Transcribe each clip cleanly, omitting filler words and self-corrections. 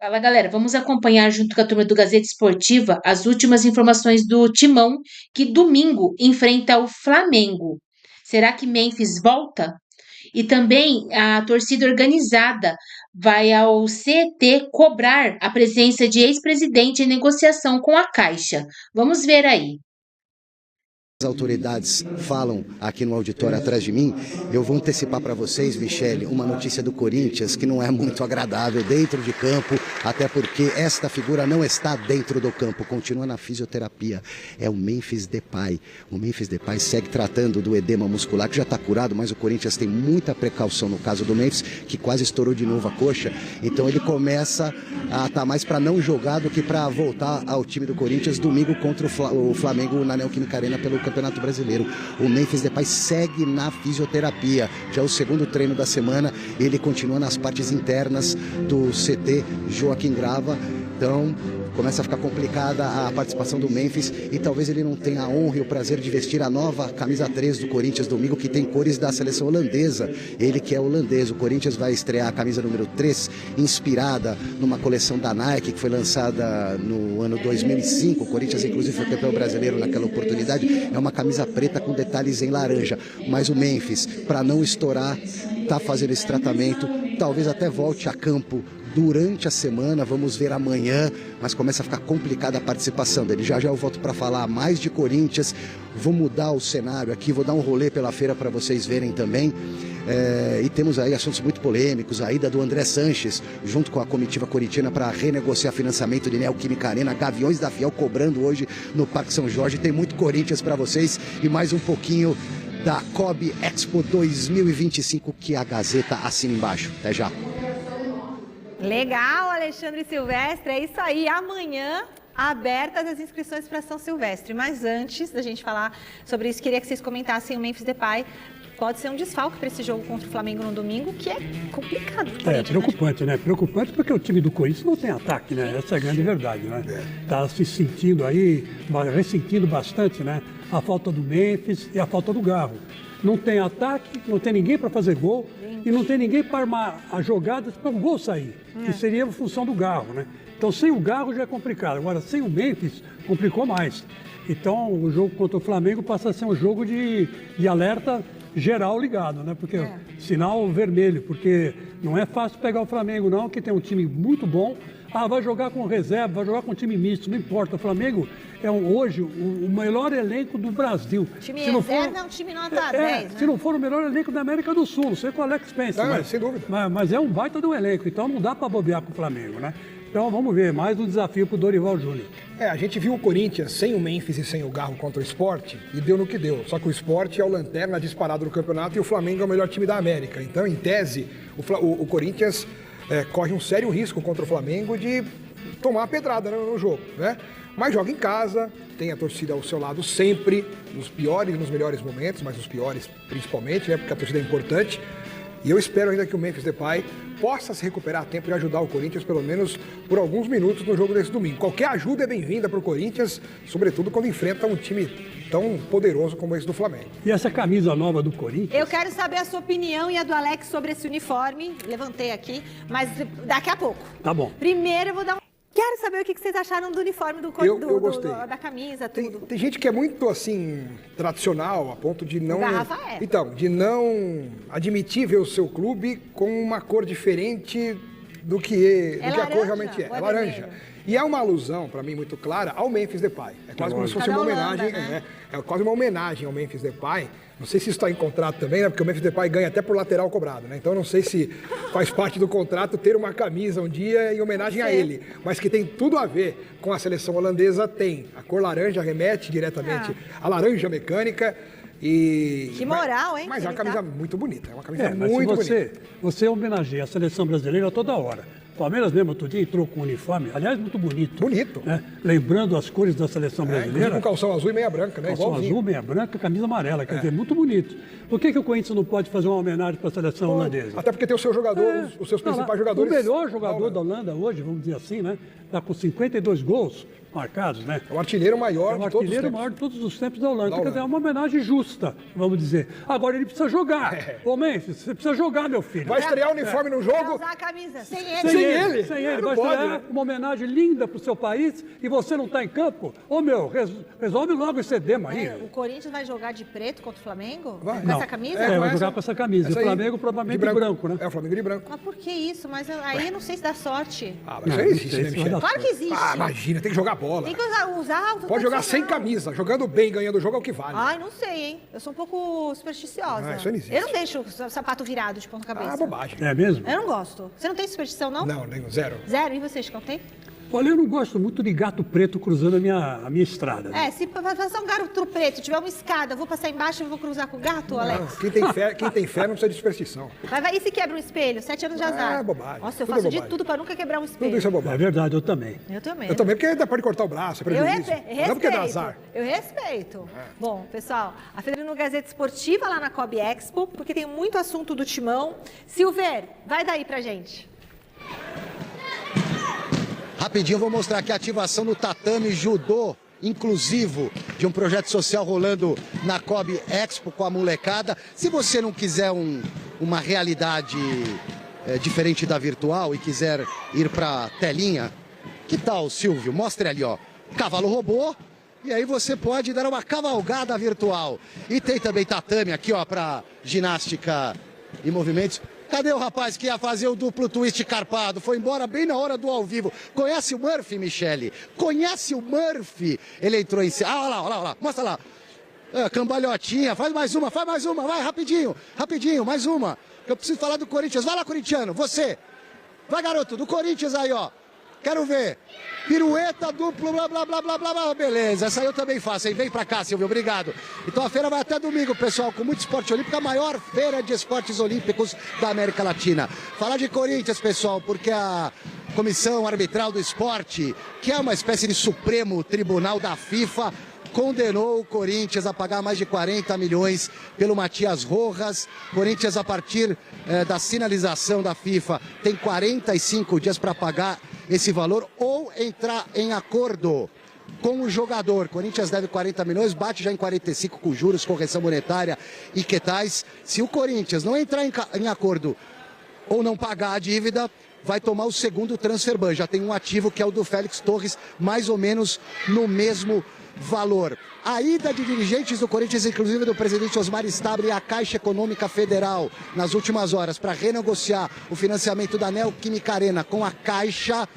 Fala, galera. Vamos acompanhar junto com a turma do Gazeta Esportiva as últimas informações do Timão, que domingo enfrenta o Flamengo. Será que Memphis volta? E também a torcida organizada vai ao CT cobrar a presença de ex-presidente em negociação com a Caixa. Vamos ver aí. As autoridades falam aqui no auditório atrás de mim, eu vou antecipar para vocês, Michele, uma notícia do Corinthians que não é muito agradável dentro de campo, até porque esta figura não está dentro do campo, continua na fisioterapia. É o Memphis Depay. O Memphis Depay segue tratando do edema muscular, que já está curado, mas o Corinthians tem muita precaução no caso do Memphis, que quase estourou de novo a coxa. Então ele começa a estar mais para não jogar do que para voltar ao time do Corinthians domingo contra o Flamengo na Neoquímica Arena pelo Campeonato Brasileiro. O Memphis Depay segue na fisioterapia. Já é o segundo treino da semana, ele continua nas partes internas do CT Joaquim Grava. Então começa a ficar complicada a participação do Memphis e talvez ele não tenha a honra e o prazer de vestir a nova camisa 3 do Corinthians domingo, que tem cores da seleção holandesa. Ele que é holandês. O Corinthians vai estrear a camisa número 3, inspirada numa coleção da Nike que foi lançada no ano 2005. O Corinthians inclusive foi campeão brasileiro naquela oportunidade. É uma camisa preta com detalhes em laranja. Mas o Memphis, para não estourar, está fazendo esse tratamento. Talvez até volte a campo durante a semana, vamos ver amanhã, mas começa a ficar complicada a participação dele. Já eu volto para falar mais de Corinthians, vou mudar o cenário aqui, vou dar um rolê pela feira para vocês verem também. E temos aí assuntos muito polêmicos, a ida do André Sanches, junto com a comitiva corintiana para renegociar financiamento de Neoquímica Arena, Gaviões da Fiel cobrando hoje no Parque São Jorge. Tem muito Corinthians para vocês e mais um pouquinho da Kobe Expo 2025 que a Gazeta assina embaixo. Até já. Legal, Alexandre Silvestre, é isso aí. Amanhã, abertas as inscrições para São Silvestre. Mas antes da gente falar sobre isso, queria que vocês comentassem o Memphis Depay. Pode ser um desfalque para esse jogo contra o Flamengo no domingo, que é complicado. É preocupante, né? Preocupante porque o time do Corinthians não tem ataque, né? Essa é a grande verdade, né? Tá se sentindo aí, ressentindo bastante, né? A falta do Memphis e a falta do Garro. Não tem ataque, não tem ninguém para fazer gol e não tem ninguém para armar as jogadas para o gol sair, que seria a função do Garro, né? Então, sem o Garro já é complicado. Agora, sem o Memphis, complicou mais. Então, o jogo contra o Flamengo passa a ser um jogo de alerta geral ligado, né? Porque sinal vermelho, porque não é fácil pegar o Flamengo, não, que tem um time muito bom. Vai jogar com reserva, vai jogar com time misto, não importa. O Flamengo é hoje o melhor elenco do Brasil. Time reserva é um time nota 10, né? Se não for o melhor elenco da América do Sul, não sei qual é o Alex pensa. Mas, sem dúvida. Mas é um baita do elenco, então não dá para bobear com o Flamengo, né? Então vamos ver, mais um desafio para o Dorival Júnior. A gente viu o Corinthians sem o Memphis e sem o Garro contra o Sport e deu no que deu. Só que o Sport é o lanterna disparado do campeonato e o Flamengo é o melhor time da América. Então, em tese, o Corinthians corre um sério risco contra o Flamengo de tomar uma pedrada no jogo, né? Mas joga em casa, tem a torcida ao seu lado sempre, nos piores e nos melhores momentos, mas nos piores principalmente, né? Porque a torcida é importante. E eu espero ainda que o Memphis Depay possa se recuperar a tempo e ajudar o Corinthians, pelo menos por alguns minutos no jogo desse domingo. Qualquer ajuda é bem-vinda para o Corinthians, sobretudo quando enfrenta um time tão poderoso como esse do Flamengo. E essa camisa nova do Corinthians? Eu quero saber a sua opinião e a do Alex sobre esse uniforme. Levantei aqui, mas daqui a pouco. Tá bom. Primeiro eu vou dar Quero saber o que vocês acharam do uniforme do eu gostei. Da camisa, tudo. Tem gente que é muito, assim, tradicional, a ponto de não... Então, de não admitir ver o seu clube com uma cor diferente do que a cor realmente é. É laranja. E é uma alusão, para mim, muito clara ao Memphis Depay. É quase como se fosse uma homenagem, é quase uma homenagem ao Memphis Depay. Não sei se isso está em contrato também, né? Porque o Memphis Depay ganha até por lateral cobrado, né? Então não sei se faz parte do contrato ter uma camisa um dia em homenagem a ele. Mas que tem tudo a ver com a seleção holandesa, tem. A cor laranja remete diretamente à laranja mecânica. Que moral, hein? Mas é uma camisa muito bonita. É uma camisa muito bonita. Você homenageia a seleção brasileira toda hora. O Palmeiras mesmo outro dia entrou com um uniforme, aliás, muito bonito. Bonito. Né? Lembrando as cores da seleção brasileira. Com calção azul e meia branca, né? Calção azul, meia branca, camisa amarela, quer dizer, muito bonito. Por que o Corinthians não pode fazer uma homenagem para a seleção holandesa? Até porque tem o seu jogador, os seus principais jogadores. O melhor jogador da Holanda hoje, vamos dizer assim, né? Está com 52 gols. marcados, né? É o artilheiro maior É o de todos os artilheiro tempos. maior de todos os tempos da Holanda. Da Quer dizer, é uma homenagem justa, vamos dizer. Agora ele precisa jogar. Ô, Memphis, você precisa jogar, meu filho. Vai estrear o uniforme no Pra jogo. usar a camisa, sem ele. Sem ele. Sem ele. Não Vai pode, estrear né? uma homenagem linda pro seu país e você não tá em campo? Ô, meu, resolve logo esse edema aí. O Corinthians vai jogar de preto contra o Flamengo? Vai. Com Não. essa camisa? É, vai essa. jogar com essa camisa. Essa O aí, Flamengo provavelmente de branco, né? É, o Flamengo de branco. Mas por que isso? Mas aí eu não sei se dá sorte. Ah, mas isso aí existe, sei né, se vai Michel? dar Claro que existe. Ah, imagina, tem que jogar bola. Tem que usar o Pode jogar sem tradicional. camisa. Jogando bem, ganhando o jogo é o que vale. Ai, não sei, hein? Eu sou um pouco supersticiosa. Ah, isso não existe. Eu não deixo o sapato virado de ponta cabeça. Ah, bobagem. É mesmo? Eu não gosto. Você não tem superstição, não? Não, nem zero. Zero? E você, Chicão, tem? Olha, eu não gosto muito de gato preto cruzando a minha estrada. É, se passar um garoto preto, tiver uma escada, eu vou passar embaixo e vou cruzar com o gato, Alex? Quem tem fé não precisa de superstição. Vai, e se quebra um espelho? 7 anos de azar. É bobagem. Nossa, eu Tudo faço é de bobagem. tudo pra nunca quebrar um espelho. Tudo isso é É bobagem. verdade, eu também. Eu também. Eu também, porque ainda pode cortar o braço, é Eu prejuízo. respeito. Não porque dá azar. Eu respeito. Bom, pessoal, a Federação Gazeta Esportiva lá na Cobb Expo, porque tem muito assunto do Timão. Silver, vai daí pra gente. Rapidinho, eu vou mostrar aqui a ativação do tatame judô inclusivo de um projeto social rolando na Cobb Expo com a molecada. Se você não quiser uma realidade diferente da virtual e quiser ir para telinha, que tal, Silvio? Mostre ali, ó, cavalo robô. E aí você pode dar uma cavalgada virtual. E tem também tatame aqui, ó, para ginástica e movimentos. Cadê o rapaz que ia fazer o duplo twist carpado? Foi embora bem na hora do ao vivo. Conhece o Murphy, Michele? Conhece o Murphy? Ele entrou em cima. Ah, olha lá. Mostra lá. Cambalhotinha. Faz mais uma. Vai, rapidinho. Mais uma. Eu preciso falar do Corinthians. Vai lá, corintiano. Você. Vai, garoto. Do Corinthians aí, ó. Quero ver. Pirueta, duplo, blá, blá, blá, blá, blá. Beleza, essa aí eu também faço, hein? Vem pra cá, Silvio, obrigado. Então a feira vai até domingo, pessoal, com muito esporte olímpico, a maior feira de esportes olímpicos da América Latina. Falar de Corinthians, pessoal, porque a Comissão Arbitral do Esporte, que é uma espécie de Supremo Tribunal da FIFA, condenou o Corinthians a pagar mais de 40 milhões pelo Matias Rojas. Corinthians, a partir da sinalização da FIFA, tem 45 dias para pagar esse valor ou entrar em acordo com o jogador. Corinthians deve 40 milhões, bate já em 45 com juros, correção monetária e que tais. Se o Corinthians não entrar em acordo ou não pagar a dívida, vai tomar o segundo transfer ban. Já tem um ativo que é o do Félix Torres, mais ou menos no mesmo valor. A ida de dirigentes do Corinthians, inclusive do presidente Osmar Stabile, à Caixa Econômica Federal nas últimas horas para renegociar o financiamento da Neoquímica Arena com a Caixa,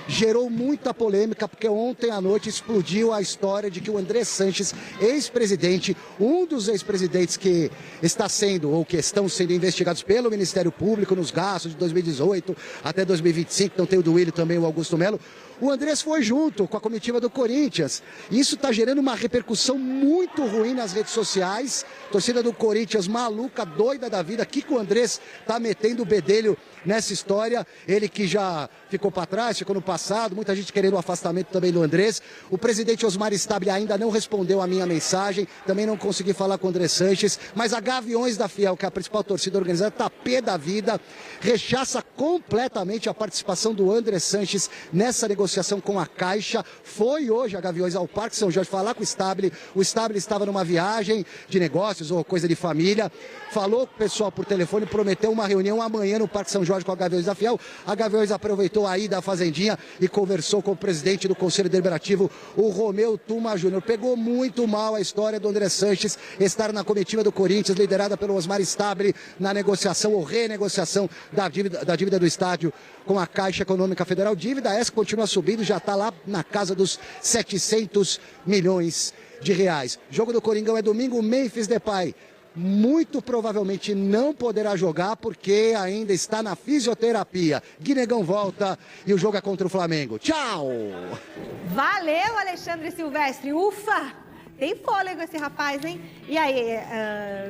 gerou muita polêmica, porque ontem à noite explodiu a história de que o André Sanches, ex-presidente, um dos ex-presidentes que está sendo ou que estão sendo investigados pelo Ministério Público nos gastos de 2018 até 2025, então tem o Duílio também, o Augusto Melo, o Andrés foi junto com a comitiva do Corinthians. Isso está gerando uma repercussão muito ruim nas redes sociais. Torcida do Corinthians maluca, doida da vida. Que o Andrés está metendo o bedelho nessa história. Ele que já ficou para trás, ficou no passado. Muita gente querendo o afastamento também do Andrés. O presidente Osmar Stabile ainda não respondeu a minha mensagem. Também não consegui falar com o André Sanches. Mas a Gaviões da Fiel, que é a principal torcida organizada, está pé da vida. Rechaça completamente a participação do André Sanches nessa negociação com a Caixa. Foi hoje a Gaviões ao Parque São Jorge falar com o Stabile. O Stabile estava numa viagem de negócios ou coisa de família. Falou com o pessoal por telefone, prometeu uma reunião amanhã no Parque São Jorge com a Gaviões da Fiel. A Gaviões aproveitou a ida à Fazendinha e conversou com o presidente do Conselho Deliberativo, o Romeu Tuma Júnior. Pegou muito mal a história do André Sanches estar na comitiva do Corinthians, liderada pelo Osmar Stabile, na negociação ou renegociação da dívida do estádio com a Caixa Econômica Federal. Dívida essa que continua subindo, já está lá na casa dos 700 milhões de reais. Jogo do Coringão é domingo. Memphis Depay muito provavelmente não poderá jogar porque ainda está na fisioterapia. Guinegão volta e o jogo é contra o Flamengo. Tchau! Valeu, Alexandre Silvestre. Ufa! Tem fôlego esse rapaz, hein? E aí,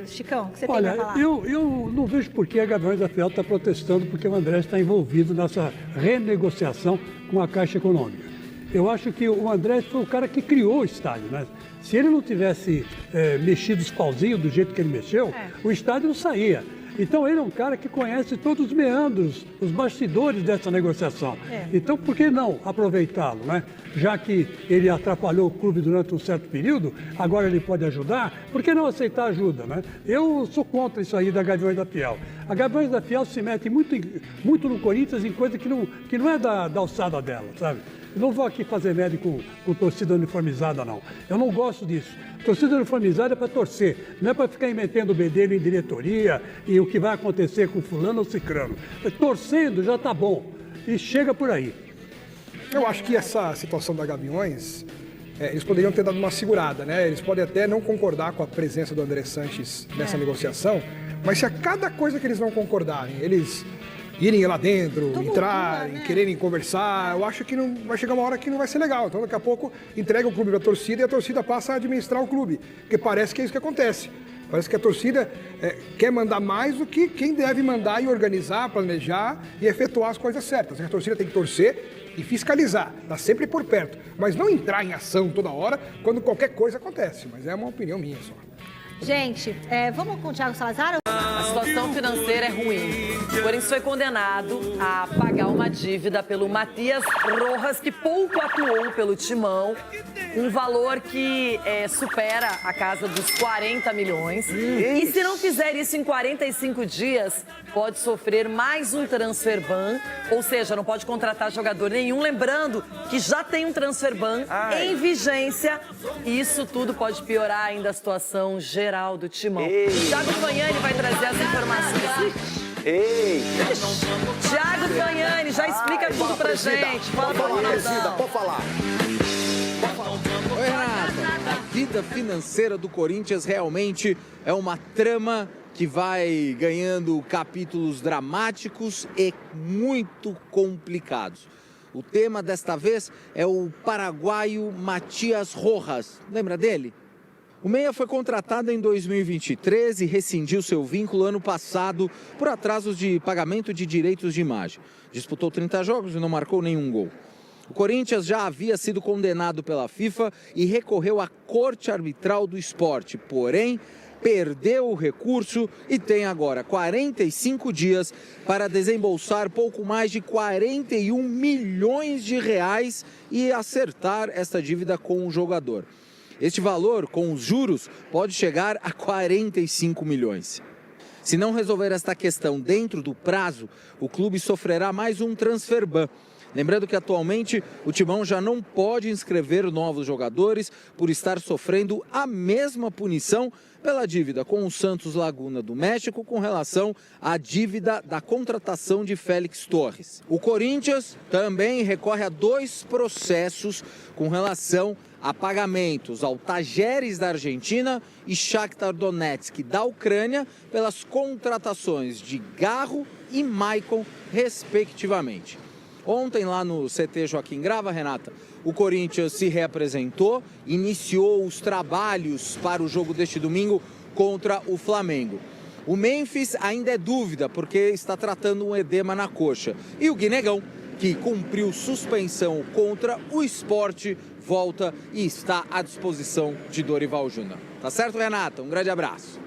Chicão, o que você tem para falar? Eu não vejo por que a Gaviões da Fiel está protestando porque o André está envolvido nessa renegociação com a Caixa Econômica. Eu acho que o André foi o cara que criou o estádio, né? Se ele não tivesse mexido os pauzinhos do jeito que ele mexeu, o estádio não saía. Então ele é um cara que conhece todos os meandros, os bastidores dessa negociação. Então por que não aproveitá-lo, né? Já que ele atrapalhou o clube durante um certo período, agora ele pode ajudar, por que não aceitar ajuda, né? Eu sou contra isso aí da Gaviões da Fiel. A Gaviões da Fiel se mete muito no Corinthians em coisa que não é da alçada dela, sabe? Eu não vou aqui fazer médico com torcida uniformizada, não. Eu não gosto disso. Torcida uniformizada é para torcer, não é para ficar metendo o bedelho em diretoria e o que vai acontecer com fulano ou cicrano. Torcendo já tá bom e chega por aí. Eu acho que essa situação da Gaviões, eles poderiam ter dado uma segurada, né? Eles podem até não concordar com a presença do André Sanches nessa negociação, mas se a cada coisa que eles não concordarem, eles irem lá dentro, entrarem, quererem conversar, eu acho que não vai chegar uma hora que não vai ser legal. Então daqui a pouco entrega o clube para a torcida e a torcida passa a administrar o clube, porque parece que é isso que acontece. Parece que a torcida quer mandar mais do que quem deve mandar e organizar, planejar e efetuar as coisas certas. A torcida tem que torcer e fiscalizar, tá sempre por perto, mas não entrar em ação toda hora quando qualquer coisa acontece. Mas é uma opinião minha só. Gente, vamos com o Thiago Salazar? A situação financeira é ruim. O Corinthians foi condenado a pagar uma dívida pelo Matias Rojas, que pouco atuou pelo Timão, um valor que supera a casa dos 40 milhões. E se não fizer isso em 45 dias, pode sofrer mais um transfer ban, ou seja, não pode contratar jogador nenhum. Lembrando que já tem um transfer ban em vigência. E isso tudo pode piorar ainda a situação geral do Timão. Thiago Fanhani vai trazer as informações. Thiago Fanhani, já explica tudo pra gente. Fala pra torcida, pode falar. Oi, Renata. A vida financeira do Corinthians realmente é uma trama que vai ganhando capítulos dramáticos e muito complicados. O tema desta vez é o paraguaio Matias Rojas. Lembra dele? O meia foi contratado em 2023 e rescindiu seu vínculo ano passado por atrasos de pagamento de direitos de imagem. Disputou 30 jogos e não marcou nenhum gol. O Corinthians já havia sido condenado pela FIFA e recorreu à Corte Arbitral do Esporte, porém perdeu o recurso e tem agora 45 dias para desembolsar pouco mais de 41 milhões de reais e acertar esta dívida com o jogador. Este valor, com os juros, pode chegar a 45 milhões. Se não resolver esta questão dentro do prazo, o clube sofrerá mais um transfer ban. Lembrando que atualmente o Timão já não pode inscrever novos jogadores por estar sofrendo a mesma punição pela dívida com o Santos Laguna do México com relação à dívida da contratação de Félix Torres. O Corinthians também recorre a 2 processos com relação a pagamentos ao Tajeres da Argentina e Shakhtar Donetsk da Ucrânia pelas contratações de Garro e Maicon, respectivamente. Ontem, lá no CT Joaquim Grava, Renata, o Corinthians se reapresentou, iniciou os trabalhos para o jogo deste domingo contra o Flamengo. O Memphis ainda é dúvida, porque está tratando um edema na coxa. E o Guinegão, que cumpriu suspensão contra o Sport, volta e está à disposição de Dorival Júnior. Tá certo, Renata? Um grande abraço.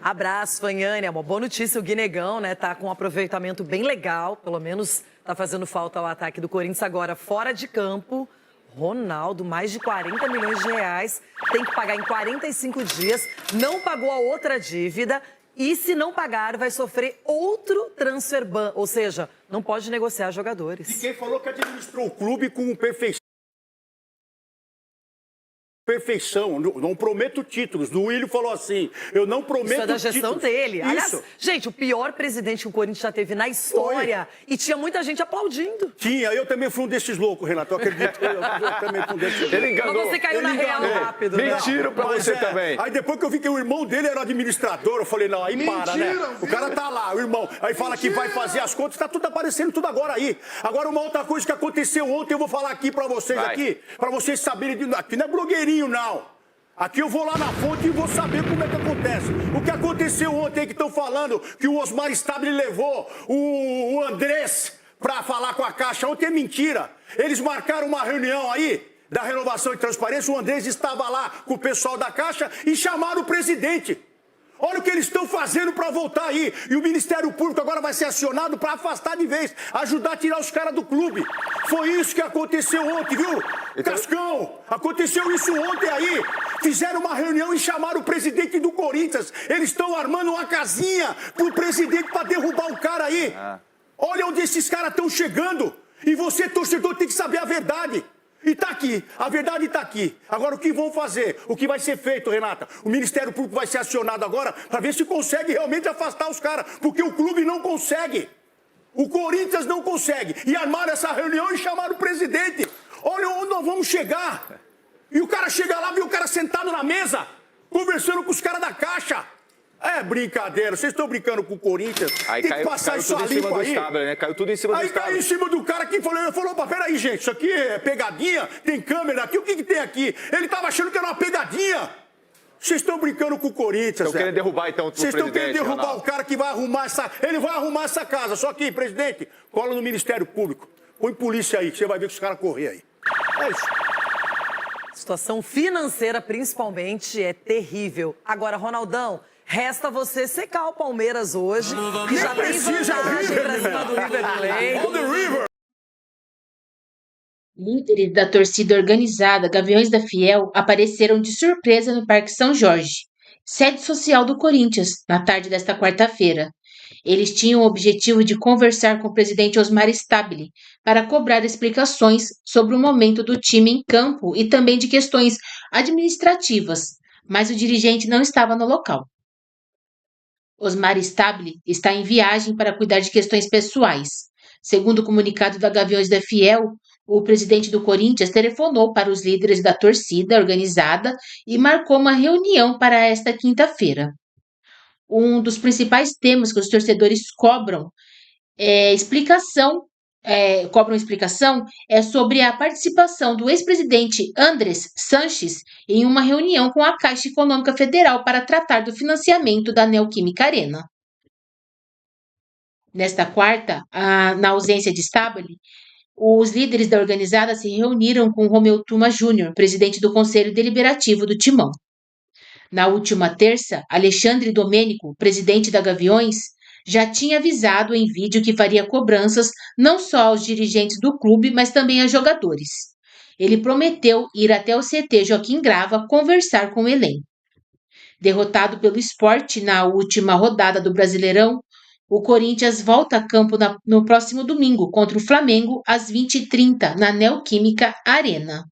Abraço, Fanhani. É uma boa notícia. O Guinegão, né, tá com um aproveitamento bem legal. Pelo menos tá fazendo falta ao ataque do Corinthians agora fora de campo. Ronaldo, mais de 40 milhões de reais. Tem que pagar em 45 dias. Não pagou a outra dívida. E se não pagar, vai sofrer outro transfer ban. Ou seja, não pode negociar jogadores. E quem falou que administrou o clube com perfeição? Não prometo títulos. O Willian falou assim, eu não prometo títulos. Isso é da gestão dele. Isso. Aliás, gente, o pior presidente que o Corinthians já teve na história. Foi. E tinha muita gente aplaudindo. Tinha, eu também fui um desses loucos, Renato. Eu acredito que eu também fui um desses loucos. Ele enganou. Mas você caiu na real rápido. Mentira pra você também. Aí depois que eu vi que o irmão dele era administrador, eu falei, não, aí para, né? O cara tá lá, o irmão. Aí fala que vai fazer as contas, tá tudo aparecendo tudo agora aí. Agora uma outra coisa que aconteceu ontem, eu vou falar aqui pra vocês aqui, pra vocês saberem. Aqui não é blogueirinho, não. Aqui eu vou lá na fonte e vou saber como é que acontece. O que aconteceu ontem que estão falando que o Osmar Stabile levou o Andrés para falar com a Caixa. Ontem é mentira. Eles marcaram uma reunião aí da Renovação e Transparência. O Andrés estava lá com o pessoal da Caixa e chamaram o presidente. Olha o que eles estão fazendo para voltar aí. E o Ministério Público agora vai ser acionado para afastar de vez, ajudar a tirar os caras do clube. Foi isso que aconteceu ontem, viu? Cascão, aconteceu isso ontem aí. Fizeram uma reunião e chamaram o presidente do Corinthians. Eles estão armando uma casinha pro presidente para derrubar o cara aí. Olha onde esses caras estão chegando. E você, torcedor, tem que saber a verdade. E tá aqui, a verdade tá aqui. Agora o que vão fazer? O que vai ser feito, Renata? O Ministério Público vai ser acionado agora para ver se consegue realmente afastar os caras, porque o clube não consegue. O Corinthians não consegue. E armaram essa reunião e chamaram o presidente. Olha onde nós vamos chegar. E o cara chega lá, vê o cara sentado na mesa, conversando com os caras da Caixa. É brincadeira, vocês estão brincando com o Corinthians. Aí tem que passar isso ali do Stabler, né? Caiu tudo em cima do Stabler. Aí caiu em cima do cara que falou, opa, peraí, gente, isso aqui é pegadinha, tem câmera aqui, o que tem aqui? Ele tava achando que era uma pegadinha. Vocês estão brincando com o Corinthians, Estão querendo derrubar, então, o presidente, Vocês estão querendo derrubar Ronaldo. o cara que vai arrumar essa... Ele vai arrumar essa casa, só que, presidente, cola no Ministério Público. Põe polícia aí, que você vai ver que os caras correr aí. É isso. A situação financeira, principalmente, é terrível. Agora, Ronaldão, resta você secar o Palmeiras hoje, que já tem vantagem pra cima do River Plate. Líderes da torcida organizada Gaviões da Fiel apareceram de surpresa no Parque São Jorge, sede social do Corinthians, na tarde desta quarta-feira. Eles tinham o objetivo de conversar com o presidente Osmar Stabile para cobrar explicações sobre o momento do time em campo e também de questões administrativas, mas o dirigente não estava no local. Osmar Stabile está em viagem para cuidar de questões pessoais. Segundo o comunicado da Gaviões da Fiel, o presidente do Corinthians telefonou para os líderes da torcida organizada e marcou uma reunião para esta quinta-feira. Um dos principais temas que os torcedores cobram explicação é sobre a participação do ex-presidente Andrés Sanches em uma reunião com a Caixa Econômica Federal para tratar do financiamento da Neoquímica Arena. Nesta quarta, na ausência de Stabile, os líderes da organizada se reuniram com Romeu Tuma Júnior, presidente do Conselho Deliberativo do Timão. Na última terça, Alexandre Domênico, presidente da Gaviões, já tinha avisado em vídeo que faria cobranças não só aos dirigentes do clube, mas também a jogadores. Ele prometeu ir até o CT Joaquim Grava conversar com o elenco. Derrotado pelo Sport na última rodada do Brasileirão, o Corinthians volta a campo no próximo domingo contra o Flamengo às 20h30 na Neoquímica Arena.